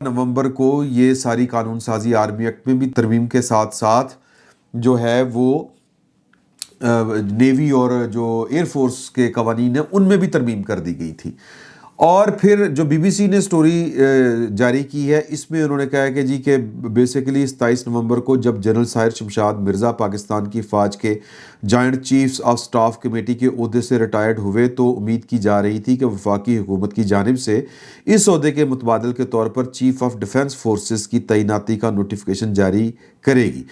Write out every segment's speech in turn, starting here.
نومبر کو یہ ساری قانون سازی آرمی ایکٹ میں بھی ترمیم کے ساتھ ساتھ جو ہے وہ نیوی اور جو ایئر فورس کے قوانین ہیں ان میں بھی ترمیم کر دی گئی تھی. اور پھر جو بی بی سی نے سٹوری جاری کی ہے اس میں انہوں نے کہا ہے کہ جی کہ بیسیکلی 27 نومبر کو جب جنرل ساحر شمشاد مرزا پاکستان کی فوج کے joint chiefs of staff committee کے عہدے سے ریٹائرڈ ہوئے تو امید کی جا رہی تھی کہ وفاقی حکومت کی جانب سے اس عہدے کے متبادل کے طور پر چیف آف ڈیفنس فورسز کی تعیناتی کا نوٹیفیکیشن جاری کرے گی،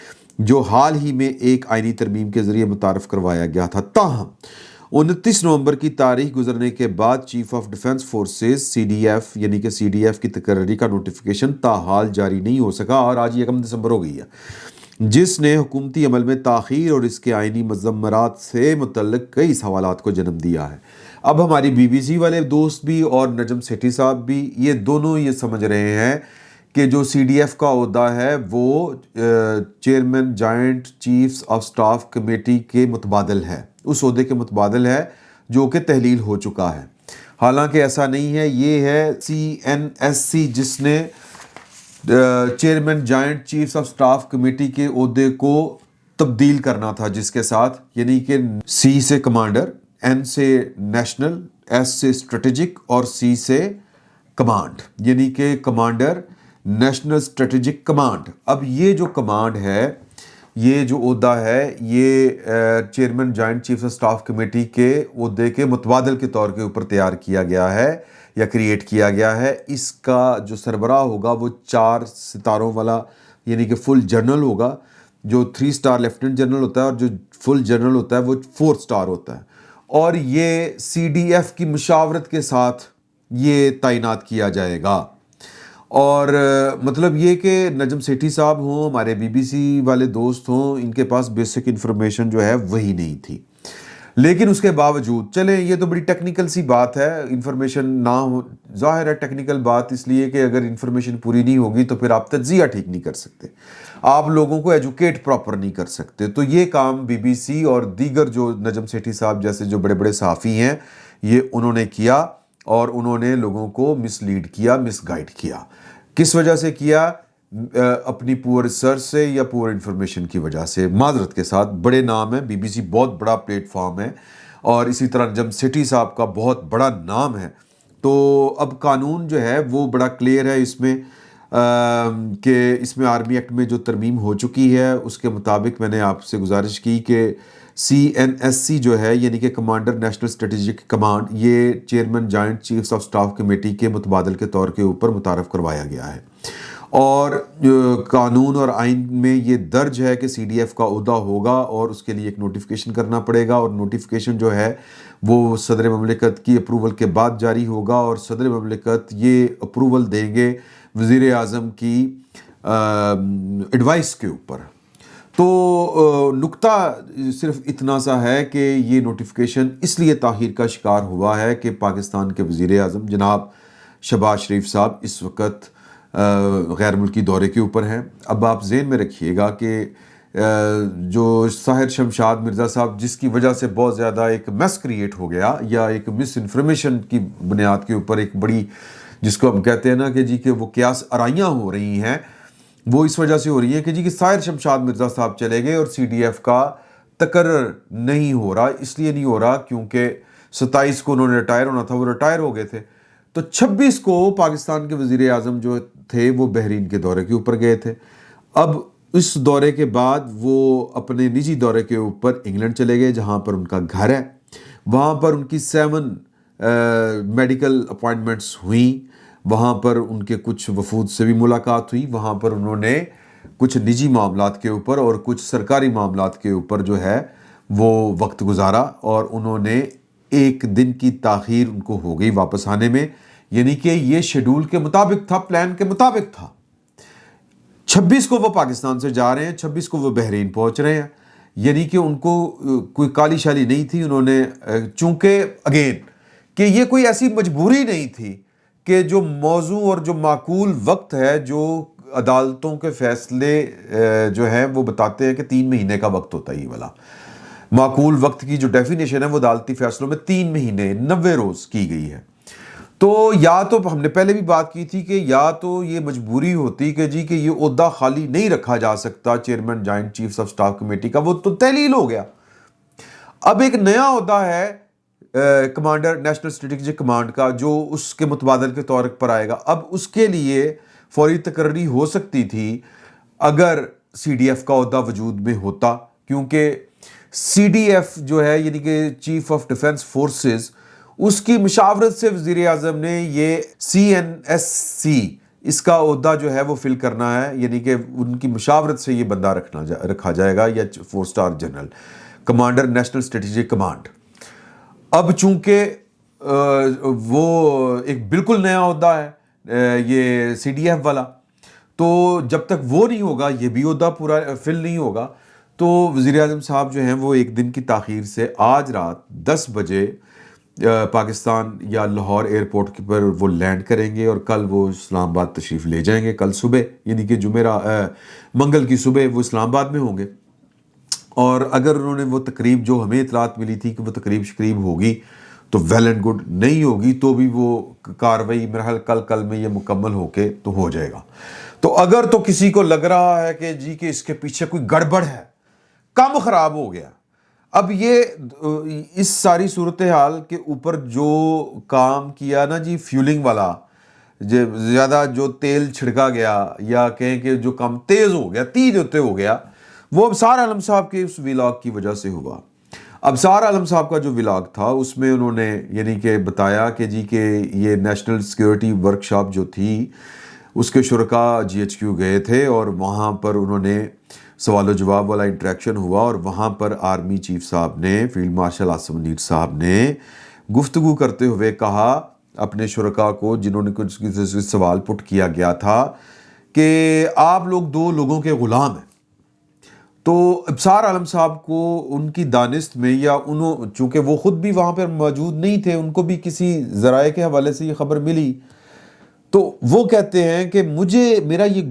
جو حال ہی میں ایک آئینی ترمیم کے ذریعے متعارف کروایا گیا تھا. تاہم 29 نومبر کی تاریخ گزرنے کے بعد chief of defence forces CDF یعنی کہ CDF کی تقرری کا نوٹیفیکیشن تاحال جاری نہیں ہو سکا، اور آج 1 دسمبر ہو گئی ہے، جس نے حکومتی عمل میں تاخیر اور اس کے آئینی مضمرات سے متعلق کئی سوالات کو جنم دیا ہے. اب ہماری BBC والے دوست بھی اور نجم سیٹھی صاحب بھی یہ دونوں یہ سمجھ رہے ہیں کہ جو CDF کا عہدہ ہے وہ chairman joint chiefs of staff committee کے متبادل ہے، اس عہدے کے متبادل ہے جو کہ تحلیل ہو چکا ہے. حالانکہ ایسا نہیں ہے، یہ ہے CNSC جس نے chairman joint chiefs of staff committee کے عہدے کو تبدیل کرنا تھا، جس کے ساتھ یعنی کہ C سے کمانڈر، N سے نیشنل، S سے اسٹریٹجک اور C سے کمانڈ، یعنی کہ کمانڈر نیشنل اسٹریٹجک کمانڈ. اب یہ جو کمانڈ ہے، یہ جو عہدہ ہے، یہ chairman joint chiefs of staff committee کے عہدے کے متبادل کے طور کے اوپر تیار کیا گیا ہے یا کریٹ کیا گیا ہے. اس کا جو سربراہ ہوگا وہ 4 ستاروں والا یعنی کہ فل جنرل ہوگا. جو 3 سٹار لیفٹنٹ جنرل ہوتا ہے اور جو فل جنرل ہوتا ہے وہ 4 سٹار ہوتا ہے. اور یہ CDF کی مشاورت کے ساتھ یہ تعینات کیا جائے گا. اور مطلب یہ کہ نجم سیٹھی صاحب ہوں، ہمارے BBC والے دوست ہوں، ان کے پاس بیسک انفارمیشن جو ہے وہی نہیں تھی. لیکن اس کے باوجود چلیں، یہ تو بڑی ٹیکنیکل سی بات ہے، انفارمیشن نہ ہو، ظاہر ہے ٹیکنیکل بات اس لیے کہ اگر انفارمیشن پوری نہیں ہوگی تو پھر آپ تجزیہ ٹھیک نہیں کر سکتے، آپ لوگوں کو ایجوکیٹ پراپر نہیں کر سکتے. تو یہ کام BBC اور دیگر جو نجم سیٹھی صاحب جیسے جو بڑے بڑے صحافی ہیں یہ انہوں نے کیا، اور انہوں نے لوگوں کو مس لیڈ کیا، مس گائیڈ کیا. کس وجہ سے کیا؟ اپنی پور ریسرچ سے یا پور انفارمیشن کی وجہ سے. معذرت کے ساتھ، بڑے نام ہیں، BBC بہت بڑا پلیٹ فارم ہے، اور اسی طرح نجم سیٹھی صاحب کا بہت بڑا نام ہے. تو اب قانون جو ہے وہ بڑا کلیئر ہے اس میں کہ اس میں آرمی ایکٹ میں جو ترمیم ہو چکی ہے اس کے مطابق میں نے آپ سے گزارش کی کہ CNSC جو ہے یعنی کہ کمانڈر نیشنل اسٹریٹجک کمانڈ، یہ chairman joint chiefs of staff committee کے متبادل کے طور کے اوپر متعارف کروایا گیا ہے. اور قانون اور آئین میں یہ درج ہے کہ CDF کا عہدہ ہوگا اور اس کے لیے ایک نوٹیفیکیشن کرنا پڑے گا، اور نوٹیفیکیشن جو ہے وہ صدر مملکت کی اپروول کے بعد جاری ہوگا، اور صدر مملکت یہ اپروول دیں گے وزیر اعظم کی ایڈوائس کے اوپر. تو نکتہ صرف اتنا سا ہے کہ یہ نوٹیفیکیشن اس لیے تاخیر کا شکار ہوا ہے کہ پاکستان کے وزیر اعظم جناب شہباز شریف صاحب اس وقت غیر ملکی دورے کے اوپر ہیں. اب آپ ذہن میں رکھیے گا کہ جو ساحر شمشاد مرزا صاحب جس کی وجہ سے بہت زیادہ ایک میس کریٹ ہو گیا یا ایک مس انفارمیشن کی بنیاد کے اوپر ایک بڑی، جس کو ہم کہتے ہیں نا کہ جی کہ وہ قیاس آرائیاں ہو رہی ہیں، وہ اس وجہ سے ہو رہی ہے کہ جی کہ ساحر شمشاد مرزا صاحب چلے گئے اور CDF کا تقرر نہیں ہو رہا. اس لیے نہیں ہو رہا کیونکہ 27 کو انہوں نے ریٹائر ہونا تھا، وہ ریٹائر ہو گئے تھے. تو 26 کو پاکستان کے وزیر اعظم جو تھے وہ بحرین کے دورے کے اوپر گئے تھے. اب اس دورے کے بعد وہ اپنے نجی دورے کے اوپر انگلینڈ چلے گئے جہاں پر ان کا گھر ہے. وہاں پر ان کی 7 میڈیکل اپوائنٹمنٹس ہوئیں، وہاں پر ان کے کچھ وفود سے بھی ملاقات ہوئی، وہاں پر انہوں نے کچھ نجی معاملات کے اوپر اور کچھ سرکاری معاملات کے اوپر جو ہے وہ وقت گزارا، اور انہوں نے 1 دن کی تاخیر ان کو ہو گئی واپس آنے میں. یعنی کہ یہ شیڈول کے مطابق تھا، پلان کے مطابق تھا. 26 کو وہ پاکستان سے جا رہے ہیں، 26 کو وہ بحرین پہنچ رہے ہیں. یعنی کہ ان کو کوئی کالی شالی نہیں تھی. انہوں نے چونکہ اگین کہ یہ کوئی ایسی مجبوری نہیں تھی کہ جو موضوع اور جو معقول وقت ہے، جو عدالتوں کے فیصلے جو ہیں وہ بتاتے ہیں کہ 3 مہینے کا وقت ہوتا ہے. یہ والا معقول وقت کی جو ڈیفینیشن ہے وہ عدالتی فیصلوں میں 3 مہینے 90 روز کی گئی ہے. تو یا تو ہم نے پہلے بھی بات کی تھی کہ یا تو یہ مجبوری ہوتی کہ جی کہ یہ عہدہ خالی نہیں رکھا جا سکتا chairman joint chiefs of staff committee کا، وہ تو تحلیل ہو گیا. اب ایک نیا عہدہ ہے کمانڈر نیشنل اسٹریٹجک کمانڈ کا، جو اس کے متبادل کے طور پر آئے گا. اب اس کے لیے فوری تقرری ہو سکتی تھی اگر سی ڈی ایف کا عہدہ وجود میں ہوتا، کیونکہ سی ڈی ایف جو ہے یعنی کہ چیف آف ڈیفنس فورسز، اس کی مشاورت سے وزیر اعظم نے یہ CNSC اس کا عہدہ جو ہے وہ فل کرنا ہے، یعنی کہ ان کی مشاورت سے یہ بندہ رکھا جائے گا، یا 4 star general commander national strategic command. اب چونکہ وہ ایک بالکل نیا عہدہ ہے یہ سی ڈی ایف والا، تو جب تک وہ نہیں ہوگا یہ بھی عہدہ پورا فل نہیں ہوگا. تو وزیر اعظم صاحب جو ہیں وہ ایک دن کی تاخیر سے آج رات 10 بجے پاکستان یا لاہور ایئرپورٹ پر وہ لینڈ کریں گے، اور کل وہ اسلام آباد تشریف لے جائیں گے. کل صبح یعنی کہ منگل کی صبح وہ اسلام آباد میں ہوں گے. اور اگر انہوں نے وہ تقریب، جو ہمیں اطلاعات ملی تھی کہ وہ تقریب شقریب ہوگی تو ویل اینڈ گڈ، نہیں ہوگی تو بھی وہ کاروائی مرحل کل میں یہ مکمل ہو کے تو ہو جائے گا. تو اگر تو کسی کو لگ رہا ہے کہ جی کہ اس کے پیچھے کوئی گڑبڑ ہے، کام خراب ہو گیا، اب یہ اس ساری صورتحال کے اوپر جو کام کیا نا جی فیولنگ والا، زیادہ جو تیل چھڑکا گیا، یا کہیں کہ جو کام تیز ہو گیا، تیز ہوتے ہو گیا، وہ ابصار عالم صاحب کے اس ولاگ کی وجہ سے ہوا. ابصار عالم صاحب کا جو ولاگ تھا اس میں انہوں نے یعنی کہ بتایا کہ جی کہ یہ نیشنل سیکیورٹی ورکشاپ جو تھی اس کے شرکاء GHQ گئے تھے، اور وہاں پر انہوں نے سوال و جواب والا انٹریکشن ہوا، اور وہاں پر آرمی چیف صاحب نے، فیلڈ مارشل عاصم منیر صاحب نے گفتگو کرتے ہوئے کہا اپنے شرکاء کو جنہوں نے کچھ سوال پٹ کیا گیا تھا کہ آپ لوگ 2 لوگوں کے غلام ہیں. تو ابصار عالم صاحب کو ان کی دانست میں، یا چونکہ وہ خود بھی وہاں پر موجود نہیں تھے، ان کو بھی کسی ذرائع کے حوالے سے یہ خبر ملی، تو وہ کہتے ہیں کہ مجھے یہ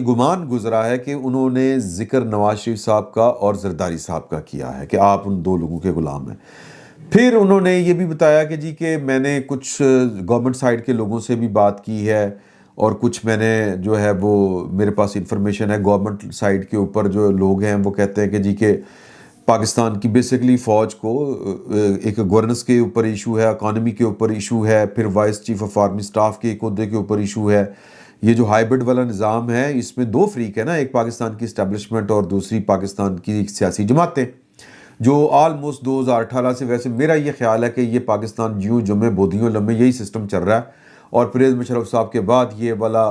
گمان گزرا ہے کہ انہوں نے ذکر نواز شریف صاحب کا اور زرداری صاحب کا کیا ہے کہ آپ ان 2 لوگوں کے غلام ہیں. پھر انہوں نے یہ بھی بتایا کہ جی کہ میں نے کچھ گورنمنٹ سائڈ کے لوگوں سے بھی بات کی ہے، اور کچھ میں نے جو ہے وہ میرے پاس انفارمیشن ہے گورنمنٹ سائڈ کے اوپر جو لوگ ہیں وہ کہتے ہیں کہ جی کہ پاکستان کی بیسیکلی فوج کو ایک گورننس کے اوپر ایشو ہے، اکانومی کے اوپر ایشو ہے، پھر vice chief of army staff کے ایک عہدے کے اوپر ایشو ہے. یہ جو ہائیبرڈ والا نظام ہے اس میں 2 فریق ہے نا، ایک پاکستان کی اسٹیبلشمنٹ اور دوسری پاکستان کی سیاسی جماعتیں، جو آلموسٹ 2018 سے، ویسے میرا یہ خیال ہے کہ یہ پاکستان جیوں جمے بودیوں لمے یہی سسٹم چل رہا ہے. اور پرویز مشرف صاحب کے بعد یہ والا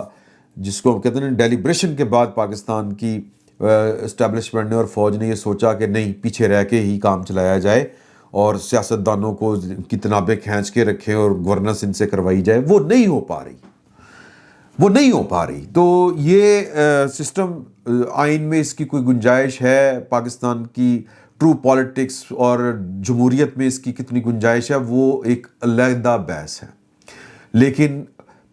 جس کو ہم کہتے ہیں ڈیلیبریشن کے بعد پاکستان کی اسٹیبلشمنٹ نے اور فوج نے یہ سوچا کہ نہیں، پیچھے رہ کے ہی کام چلایا جائے اور سیاستدانوں کو کتنابیں کھینچ کے رکھیں اور گورننس ان سے کروائی جائے. وہ نہیں ہو پا رہی. تو یہ سسٹم آئین میں اس کی کوئی گنجائش ہے، پاکستان کی ٹرو پالیٹکس اور جمہوریت میں اس کی کتنی گنجائش ہے وہ ایک علیحدہ بحث ہے. لیکن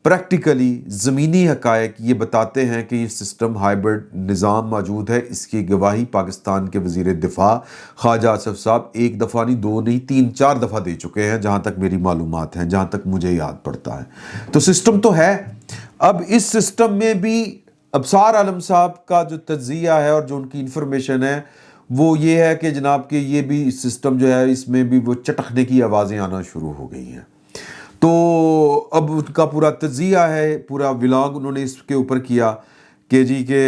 پریکٹیکلی زمینی حقائق یہ بتاتے ہیں کہ یہ سسٹم ہائیبرڈ نظام موجود ہے. اس کی گواہی پاکستان کے وزیر دفاع خواجہ آصف صاحب 1 دفعہ نہیں، 2 نہیں، 3-4 دفعہ دے چکے ہیں، جہاں تک میری معلومات ہیں، جہاں تک مجھے یاد پڑتا ہے. تو سسٹم تو ہے. اب اس سسٹم میں بھی ابصار عالم صاحب کا جو تجزیہ ہے اور جو ان کی انفارمیشن ہے وہ یہ ہے کہ جناب کہ یہ بھی سسٹم جو ہے اس میں بھی وہ چٹکنے کی آوازیں آنا شروع ہو گئی ہیں. تو اب ان کا پورا تجزیہ ہے، پورا ولاگ انہوں نے اس کے اوپر کیا کہ جی کہ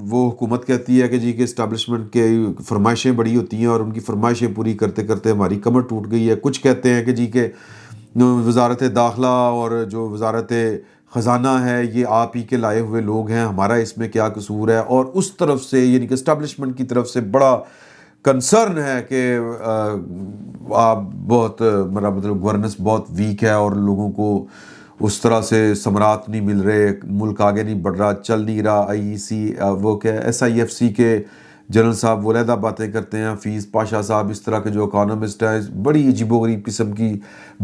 وہ حکومت کہتی ہے کہ جی کہ اسٹیبلشمنٹ کے فرمائشیں بڑی ہوتی ہیں اور ان کی فرمائشیں پوری کرتے کرتے ہماری کمر ٹوٹ گئی ہے. کچھ کہتے ہیں کہ جی کہ وزارت داخلہ اور جو وزارت خزانہ ہے یہ آپ ہی کے لائے ہوئے لوگ ہیں، ہمارا اس میں کیا قصور ہے. اور اس طرف سے یعنی کہ اسٹیبلشمنٹ کی طرف سے بڑا کنسرن ہے کہ آپ بہت مطلب گورننس بہت ویک ہے اور لوگوں کو اس طرح سے ثمرات نہیں مل رہے، ملک آگے نہیں بڑھ رہا، چل نہیں رہا. وہ کیا SIFC کے جنرل صاحب وہ علیحدہ باتیں کرتے ہیں، حفیظ پاشا صاحب اس طرح کے جو اکانومسٹ ہیں بڑی عجیب و غریب قسم کی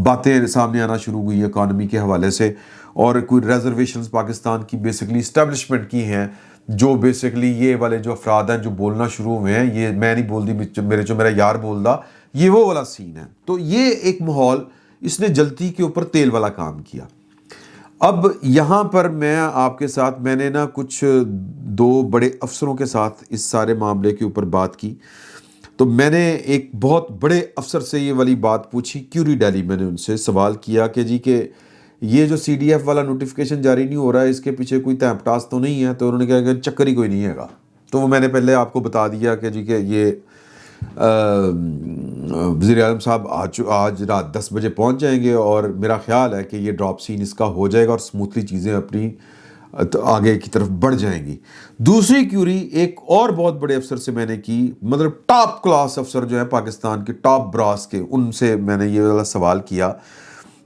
باتیں سامنے آنا شروع ہوئی اکانومی کے حوالے سے. اور کوئی ریزرویشنز پاکستان کی بیسکلی اسٹیبلشمنٹ کی ہیں، جو بیسکلی یہ والے جو افراد ہیں جو بولنا شروع ہوئے ہیں، یہ میں نہیں بول دی، میرا یار بول دا، یہ وہ والا سین ہے. تو یہ ایک ماحول اس نے جلتی کے اوپر تیل والا کام کیا۔ اب یہاں پر میں نے نا کچھ 2 بڑے افسروں کے ساتھ اس سارے معاملے کے اوپر بات کی، تو میں نے ایک بہت بڑے افسر سے یہ والی بات پوچھی، کیوری ڈیلی، میں نے ان سے سوال کیا کہ جی کہ یہ جو سی ڈی ایف والا نوٹیفیکیشن جاری نہیں ہو رہا ہے، اس کے پیچھے کوئی تیم ٹاس تو نہیں ہے؟ تو انہوں نے کہا کہ چکر ہی کوئی نہیں ہے گا۔ تو وہ میں نے پہلے آپ کو بتا دیا کہ جی کہ یہ وزیر اعظم صاحب آج رات 10 بجے پہنچ جائیں گے، اور میرا خیال ہے کہ یہ ڈراپ سین اس کا ہو جائے گا اور سموتھلی چیزیں اپنی آگے کی طرف بڑھ جائیں گی۔ دوسری کیوری ایک اور بہت بڑے افسر سے میں نے کی، مطلب ٹاپ کلاس افسر جو ہیں پاکستان کے ٹاپ براس کے، ان سے میں نے یہ والا سوال کیا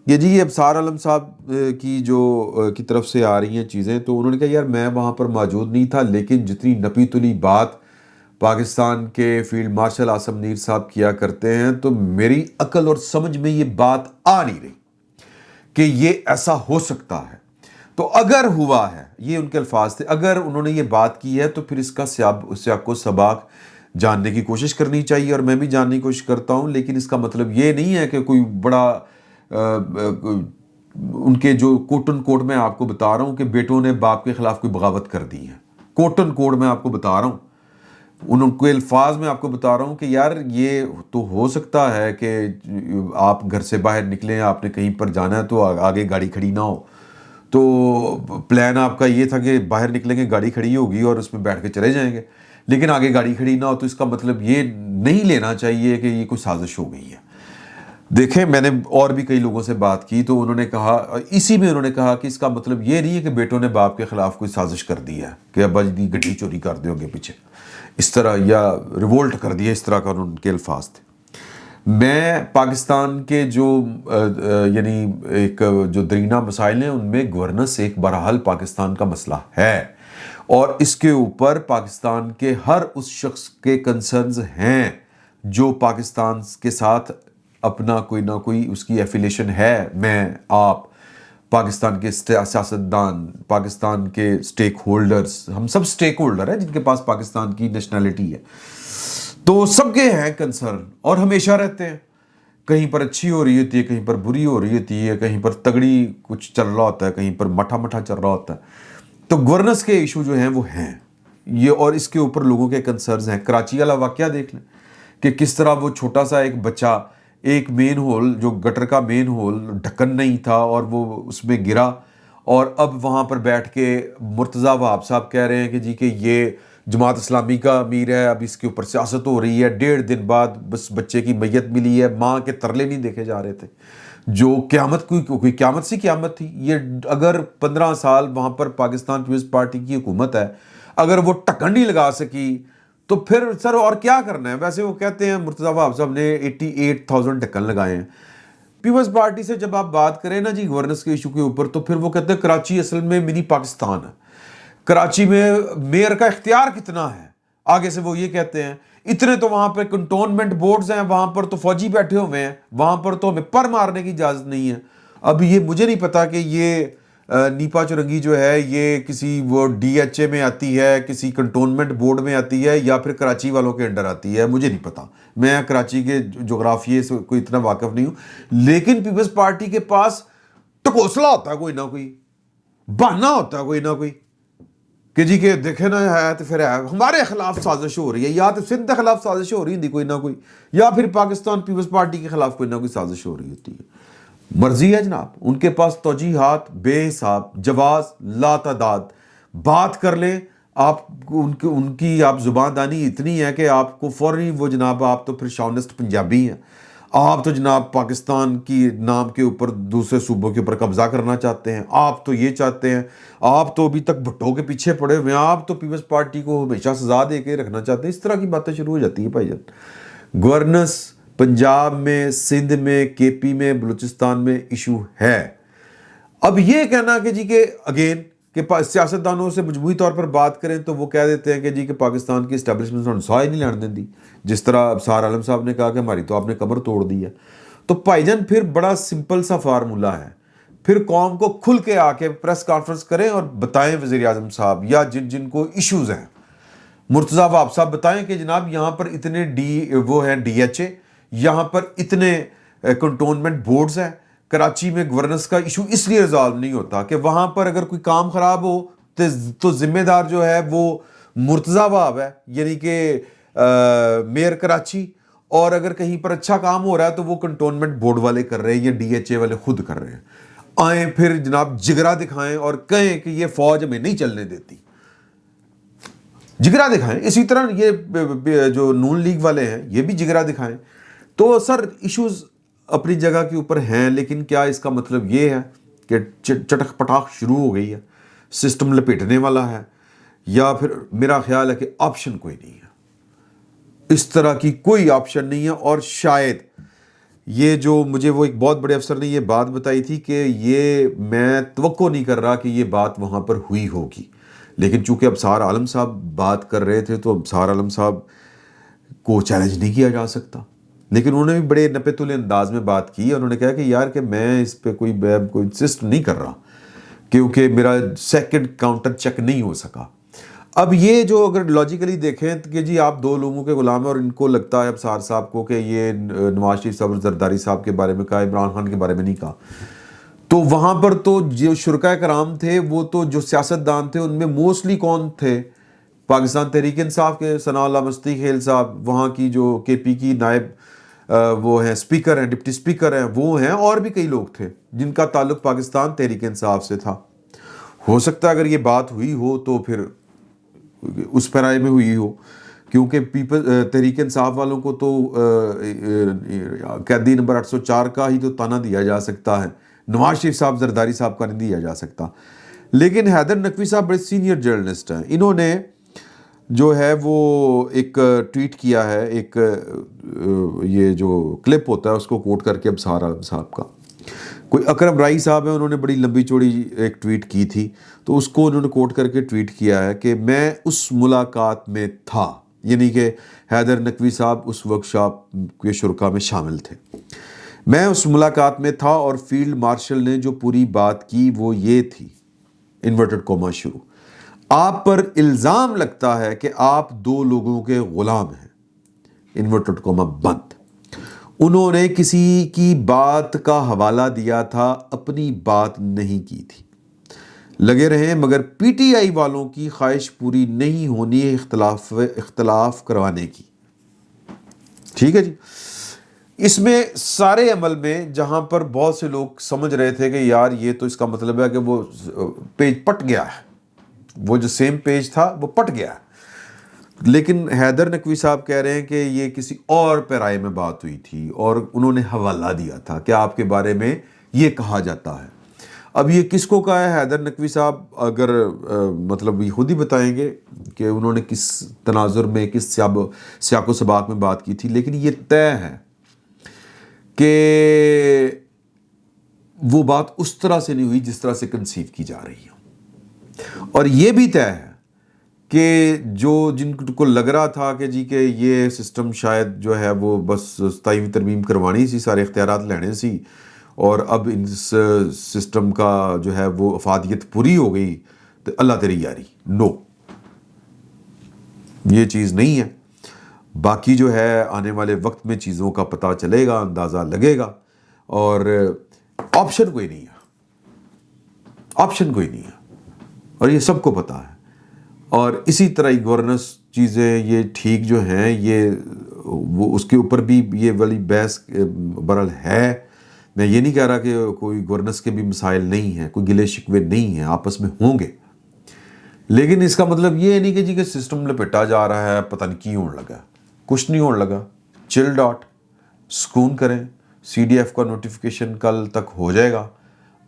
کہ جی یہ ابصار عالم صاحب کی طرف سے آ رہی ہیں چیزیں، تو انہوں نے کہا یار میں وہاں پر موجود نہیں تھا، لیکن جتنی نپی تلی بات پاکستان کے فیلڈ مارشل عاصم منیر صاحب کیا کرتے ہیں، تو میری عقل اور سمجھ میں یہ بات آ نہیں رہی کہ یہ ایسا ہو سکتا ہے۔ تو اگر ہوا ہے، یہ ان کے الفاظ تھے، اگر انہوں نے یہ بات کی ہے تو پھر اس کا سیاق و سباق جاننے کی کوشش کرنی چاہیے، اور میں بھی جاننے کی کوشش کرتا ہوں، لیکن اس کا مطلب یہ نہیں ہے کہ کوئی بڑا ان کے جو کوٹن کوٹ میں آپ کو بتا رہا ہوں کہ بیٹوں نے باپ کے خلاف کوئی بغاوت کر دی ہے، کوٹن کوٹ میں آپ کو بتا رہا ہوں، ان کے الفاظ میں آپ کو بتا رہا ہوں کہ یار یہ تو ہو سکتا ہے کہ آپ گھر سے باہر نکلیں، آپ نے کہیں پر جانا ہے تو آگے گاڑی کھڑی نہ ہو، تو پلان آپ کا یہ تھا کہ باہر نکلیں گے، گاڑی کھڑی ہوگی اور اس میں بیٹھ کے چلے جائیں گے، لیکن آگے گاڑی کھڑی نہ ہو، تو اس کا مطلب یہ نہیں لینا چاہیے کہ یہ کوئی سازش ہو گئی ہے۔ دیکھیں میں نے اور بھی کئی لوگوں سے بات کی، تو انہوں نے کہا، اسی میں انہوں نے کہا کہ اس کا مطلب یہ نہیں ہے کہ بیٹوں نے باپ کے خلاف کوئی سازش کر دی ہے کہ ابا جی گڈی چوری کر دو گے پیچھے، اس طرح، یا ریولٹ کر دیا، اس طرح کا ان کے الفاظ تھے۔ میں پاکستان کے جو یعنی ایک جو درینہ مسائل ہیں ان میں گورننس ایک بہرحال پاکستان کا مسئلہ ہے، اور اس کے اوپر پاکستان کے ہر اس شخص کے کنسرنز ہیں جو پاکستان کے ساتھ اپنا کوئی نہ کوئی اس کی ایفیلیشن ہے۔ میں، آپ، پاکستان کے سیاستدان، پاکستان کے سٹیک ہولڈرز، ہم سب سٹیک ہولڈر ہیں جن کے پاس پاکستان کی نیشنلٹی ہے، تو سب کے ہیں کنسرن، اور ہمیشہ رہتے ہیں۔ کہیں پر اچھی ہو رہی ہوتی ہے، کہیں پر بری ہو رہی ہوتی ہے، کہیں پر تگڑی کچھ چل رہا ہوتا ہے، کہیں پر مٹھا مٹھا چل رہا ہوتا ہے، تو گورننس کے ایشو جو ہیں وہ ہیں یہ، اور اس کے اوپر لوگوں کے کنسرنز ہیں۔ کراچی والا واقعہ دیکھ لیں کہ کس طرح وہ چھوٹا سا ایک بچہ، ایک مین ہول، جو گٹر کا مین ہول ڈھکن نہیں تھا اور وہ اس میں گرا، اور اب وہاں پر بیٹھ کے مرتضیٰ وہاب صاحب کہہ رہے ہیں کہ جی کہ یہ جماعت اسلامی کا امیر ہے، اب اس کے اوپر سیاست ہو رہی ہے۔ 1.5 دن بعد بس بچے کی میت ملی ہے، ماں کے ترلے نہیں دیکھے جا رہے تھے، جو قیامت کوئی قیامت سی قیامت تھی۔ یہ اگر 15 سال وہاں پر پاکستان پیپلز پارٹی کی حکومت ہے، اگر وہ ٹکن نہیں لگا سکی تو پھر سر اور کیا کرنا ہے؟ ویسے وہ کہتے ہیں مرتضیٰ وہاب صاحب نے 88,000 ڈھکن لگائے ہیں۔ پیپلز پارٹی سے جب آپ بات کریں نا جی گورننس کے ایشو کے اوپر، تو پھر وہ کہتے ہیں کراچی اصل میں منی پاکستان ہے، کراچی میں میئر کا اختیار کتنا ہے۔ آگے سے وہ یہ کہتے ہیں اتنے تو وہاں پہ کنٹونمنٹ بورڈز ہیں، وہاں پر تو فوجی بیٹھے ہوئے ہیں، وہاں پر تو ہمیں پر مارنے کی اجازت نہیں ہے۔ اب یہ مجھے نہیں پتا کہ یہ نیپا چرنگی جو ہے یہ کسی وہ ڈی ایچ اے میں آتی ہے، کسی کنٹونمنٹ بورڈ میں آتی ہے، یا پھر کراچی والوں کے انڈر آتی ہے، مجھے نہیں پتا، میں کراچی کے جغرافیے سے کوئی اتنا واقف نہیں ہوں۔ لیکن پیپلز پارٹی کے پاس ٹکوسلا ہوتا ہے کوئی نہ کوئی، بہانہ ہوتا ہے کوئی نہ کوئی کہ جی کہ دیکھے نا ہے تو پھر ہے ہمارے خلاف سازش ہو رہی ہے، یا تو سندھ کے خلاف سازش ہو رہی ہوتی کوئی نہ کوئی، یا پھر پاکستان پیپلز پارٹی کے خلاف کوئی نہ کوئی سازش ہو رہی ہوتی ہے۔ مرضی ہے جناب، ان کے پاس توجیحات بے حساب، جواز لا تعداد، بات کر لیں آپ، ان کی آپ زبان دانی اتنی ہے کہ آپ کو فوری وہ جناب، آپ تو پھر شاونسٹ پنجابی ہیں، آپ تو جناب پاکستان کی نام کے اوپر دوسرے صوبوں کے اوپر قبضہ کرنا چاہتے ہیں، آپ تو یہ چاہتے ہیں، آپ تو ابھی تک بھٹو کے پیچھے پڑے ہوئے ہیں، آپ تو پیپلز پارٹی کو ہمیشہ سزا دے کے رکھنا چاہتے ہیں۔ اس طرح کی باتیں شروع ہو جاتی ہیں بھائی جان۔ گورننس پنجاب میں، سندھ میں، کے پی میں، بلوچستان میں ایشو ہے۔ اب یہ کہنا کہ جی کہ اگین کہ سیاستدانوں سے مجموعی طور پر بات کریں تو وہ کہہ دیتے ہیں کہ جی کہ پاکستان کی اسٹیبلشمنٹ نے سایہ نہیں لڑنے دی، جس طرح ابصار عالم صاحب نے کہا کہ ہماری تو آپ نے کمر توڑ دی ہے۔ تو بھائی جان پھر بڑا سمپل سا فارمولہ ہے، پھر قوم کو کھل کے آ کے پریس کانفرنس کریں اور بتائیں وزیر اعظم صاحب یا جن کو ایشوز ہیں، مرتضیٰ وہاب صاحب بتائیں کہ جناب یہاں پر اتنے وہ ہیں ڈی ایچ اے، یہاں پر اتنے کنٹونمنٹ بورڈز ہیں، کراچی میں گورننس کا ایشو اس لیے ریزالو نہیں ہوتا کہ وہاں پر اگر کوئی کام خراب ہو تو ذمہ دار جو ہے وہ مرتضی باب ہے، یعنی کہ میئر کراچی، اور اگر کہیں پر اچھا کام ہو رہا ہے تو وہ کنٹونمنٹ بورڈ والے کر رہے ہیں یا ڈی ایچ اے والے خود کر رہے ہیں۔ آئیں پھر جناب جگرا دکھائیں اور کہیں کہ یہ فوج ہمیں نہیں چلنے دیتی، جگرا دکھائیں۔ اسی طرح یہ جو نون لیگ والے ہیں یہ بھی جگرا دکھائیں۔ تو سر ایشوز اپنی جگہ کے اوپر ہیں، لیکن کیا اس کا مطلب یہ ہے کہ چٹک پٹاخ شروع ہو گئی ہے، سسٹم لپیٹنے والا ہے، یا پھر میرا خیال ہے کہ آپشن کوئی نہیں ہے، اس طرح کی کوئی آپشن نہیں ہے۔ اور شاید یہ جو مجھے وہ ایک بہت بڑے افسر نے یہ بات بتائی تھی کہ یہ میں توقع نہیں کر رہا کہ یہ بات وہاں پر ہوئی ہوگی، لیکن چونکہ ابصار عالم صاحب بات کر رہے تھے تو ابصار عالم صاحب کو چیلنج نہیں کیا جا سکتا، لیکن انہوں نے بھی بڑے نپے تلے انداز میں بات کی۔ انہوں نے کہا کہ یار کہ میں اس پہ کوئی انسسٹ نہیں کر رہا کیونکہ میرا سیکنڈ کاؤنٹر چیک نہیں ہو سکا۔ اب یہ جو اگر لاجیکلی دیکھیں کہ جی آپ دو لوگوں کے غلام ہیں اور ان کو لگتا ہے ابصار صاحب کو کہ یہ نواز شریف صاحب زرداری صاحب کے بارے میں کہا، عمران خان کے بارے میں نہیں کہا، تو وہاں پر تو جو شرکاء کرام تھے وہ تو جو سیاستدان تھے ان میں موسٹلی کون تھے؟ پاکستان تحریک انصاف کے ثناء اللہ مستی خیل صاحب، وہاں کی جو کے پی کی نائب وہ ہیں اسپیکر ہیں، ڈپٹی اسپیکر ہیں وہ ہیں، اور بھی کئی لوگ تھے جن کا تعلق پاکستان تحریک انصاف سے تھا۔ ہو سکتا ہے اگر یہ بات ہوئی ہو تو پھر اس پیرائے میں ہوئی ہو، کیونکہ تحریک انصاف والوں کو تو قیدی نمبر 804 کا ہی تو تانا دیا جا سکتا ہے، نواز شریف صاحب زرداری صاحب کا نہیں دیا جا سکتا۔ لیکن حیدر نقوی صاحب بڑے سینئر جرنلسٹ ہیں، انہوں نے جو ہے وہ ایک ٹویٹ کیا ہے، ایک یہ جو کلپ ہوتا ہے اس کو کوٹ کر کے ابصار عالم صاحب کا، کوئی اکرم رائی صاحب ہیں، انہوں نے بڑی لمبی چوڑی ایک ٹویٹ کی تھی، تو اس کو انہوں نے کوٹ کر کے ٹویٹ کیا ہے کہ میں اس ملاقات میں تھا، یعنی کہ حیدر نقوی صاحب اس ورکشاپ کے شرکاء میں شامل تھے، میں اس ملاقات میں تھا اور فیلڈ مارشل نے جو پوری بات کی وہ یہ تھی، انورٹڈ کوما شروع، آپ پر الزام لگتا ہے کہ آپ دو لوگوں کے غلام ہیں، انورٹڈ کوما بند، انہوں نے کسی کی بات کا حوالہ دیا تھا، اپنی بات نہیں کی تھی، لگے رہیں مگر پی ٹی آئی والوں کی خواہش پوری نہیں ہونی ہے اختلاف کروانے کی۔ ٹھیک ہے جی، اس میں سارے عمل میں جہاں پر بہت سے لوگ سمجھ رہے تھے کہ یار یہ تو اس کا مطلب ہے کہ وہ پیج پٹ گیا ہے، وہ جو سیم پیج تھا وہ پٹ گیا ہے، لیکن حیدر نقوی صاحب کہہ رہے ہیں کہ یہ کسی اور پیرائے میں بات ہوئی تھی اور انہوں نے حوالہ دیا تھا کہ آپ کے بارے میں یہ کہا جاتا ہے۔ اب یہ کس کو کہا ہے حیدر نقوی صاحب، اگر مطلب یہ خود ہی بتائیں گے کہ انہوں نے کس تناظر میں کس سیاق و سباق میں بات کی تھی، لیکن یہ طے ہے کہ وہ بات اس طرح سے نہیں ہوئی جس طرح سے کنسیو کی جا رہی ہے، اور یہ بھی طے ہے کہ جو جن کو لگ رہا تھا کہ جی کہ یہ سسٹم شاید جو ہے وہ بس 27ویں ترمیم کروانی سی، سارے اختیارات لینے سی، اور اب اس سسٹم کا جو ہے وہ افادیت پوری ہو گئی تو اللہ تیری یاری، نو، یہ چیز نہیں ہے۔ باقی جو ہے آنے والے وقت میں چیزوں کا پتہ چلے گا، اندازہ لگے گا، اور آپشن کوئی نہیں ہے، آپشن کوئی نہیں ہے، اور یہ سب کو پتہ ہے۔ اور اسی طرح گورننس چیزیں یہ ٹھیک جو ہیں، یہ وہ اس کے اوپر بھی یہ والی بحث برحال ہے، میں یہ نہیں کہہ رہا کہ کوئی گورننس کے بھی مسائل نہیں ہیں، کوئی گلے شکوے نہیں ہیں، آپس میں ہوں گے، لیکن اس کا مطلب یہ نہیں کہ جی کہ سسٹم لپٹا جا رہا ہے، پتہ نہیں کی ہونے لگا، کچھ نہیں ہونے لگا، چل ڈاٹ، سکون کریں، سی ڈی ایف کا نوٹیفیکیشن کل تک ہو جائے گا،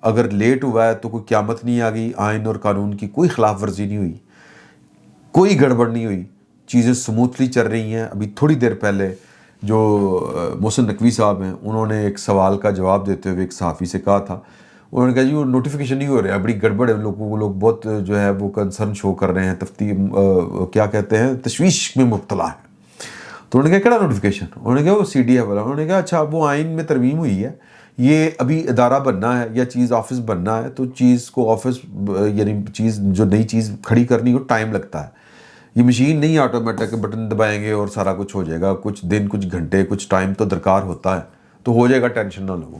اگر لیٹ ہوا ہے تو کوئی قیامت نہیں آ گئی، آئین اور قانون کی کوئی خلاف ورزی نہیں ہوئی، کوئی گڑبڑ نہیں ہوئی، چیزیں سموتھلی چل رہی ہیں۔ ابھی تھوڑی دیر پہلے جو محسن نقوی صاحب ہیں، انہوں نے ایک سوال کا جواب دیتے ہوئے ایک صحافی سے کہا تھا، انہوں نے کہا جی وہ نوٹیفیکیشن نہیں ہو رہا ہے، بڑی گڑبڑ ہے، لوگ بہت جو ہے وہ کنسرن شو کر رہے ہیں، کیا کہتے ہیں، تشویش میں مبتلا ہے۔ تو انہوں نے کہا کہڑا نوٹیفیکیشن؟ انہوں نے کہا وہ سی ڈی ایف والا۔ انہوں نے کہا اچھا وہ آئین میں ترمیم ہوئی ہے، یہ ابھی ادارہ بننا ہے یا چیز آفس بننا ہے، تو چیز کو آفس یعنی چیز جو نئی چیز کھڑی کرنی ہو ٹائم لگتا ہے، یہ مشین نہیں آٹومیٹک بٹن دبائیں گے اور سارا کچھ ہو جائے گا، کچھ دن کچھ گھنٹے کچھ ٹائم تو درکار ہوتا ہے، تو ہو جائے گا، ٹینشن نہ لو۔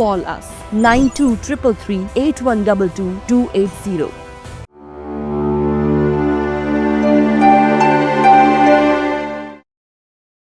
call us 9233 8122 280.